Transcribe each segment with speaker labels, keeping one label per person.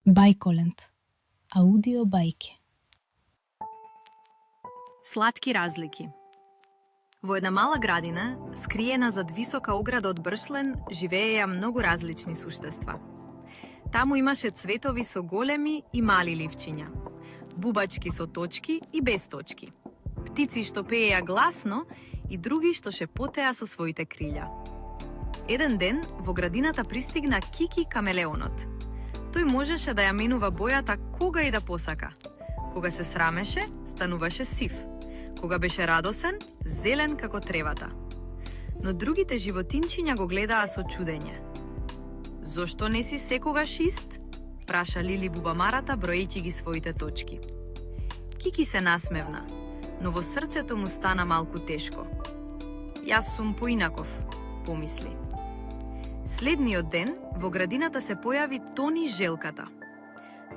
Speaker 1: Бајколент. Аудио бајке.
Speaker 2: Сладки разлики. Во една мала градина, скриена зад висока ограда од бршлен, живееја многу различни суштества. Таму имаше цветови со големи и мали ливчиња, бубачки со точки и без точки, птици што пееја гласно и други што шепотеа со своите крилја. Еден ден во градината пристигна Кики камелеонот. Тој можеше да ја менува бојата кога и да посака. Кога се срамеше, стануваше сив. Кога беше радосен, зелен како тревата. Но другите животинчиња го гледаа со чудење. Зошто не си секогаш ист? Праша Лили бубамарата, броејќи ги своите точки. Кики се насмевна, но во срцето му стана малку тешко. Јас сум поинаков, помисли. Следниот ден, во градината се појави Тони желката.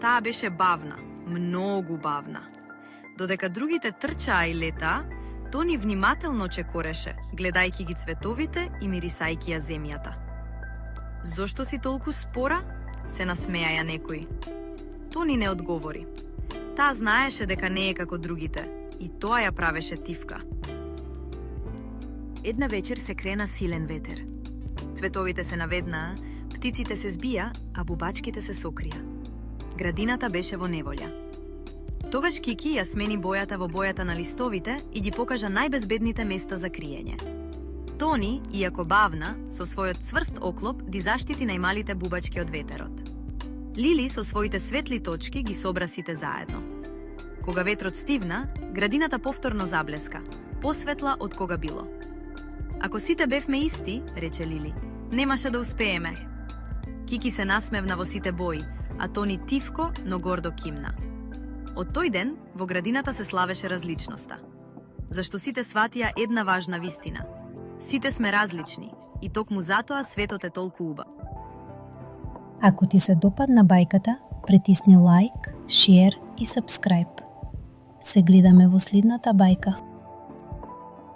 Speaker 2: Таа беше бавна, многу бавна. Додека другите трчаа и летаа, Тони внимателно чекореше, гледајќи ги цветовите и мирисајќи ја земјата. Зошто си толку спора? Се насмеаја некои. Тони не одговори. Таа знаеше дека не е како другите и тоа ја правеше тивка. Една вечер се крена силен ветер. Цветовите се наведнаа, птиците се збија, а бубачките се сокрија. Градината беше во неволја. Тогаш Кики ја смени бојата во бојата на листовите и ги покажа најбезбедните места за криење. Тони, иако бавна, со својот цврст оклоп ги заштити најмалите бубачки од ветерот. Лили со своите светли точки ги собра сите заедно. Кога ветрот стивна, градината повторно заблеска, посветла од кога било. Ако сите бевме исти, рече Лили, немаше да успееме. Кики се насмевна во сите бои, а Тони тивко, но гордо кимна. Од тој ден, во градината се славеше различноста. Зашто сите сватија една важна вистина. Сите сме различни и токму затоа светот е толку убав.
Speaker 1: Ако ти се допадна бајката, притисни лайк, шер и сабскрајб. Се гледаме во следната бајка.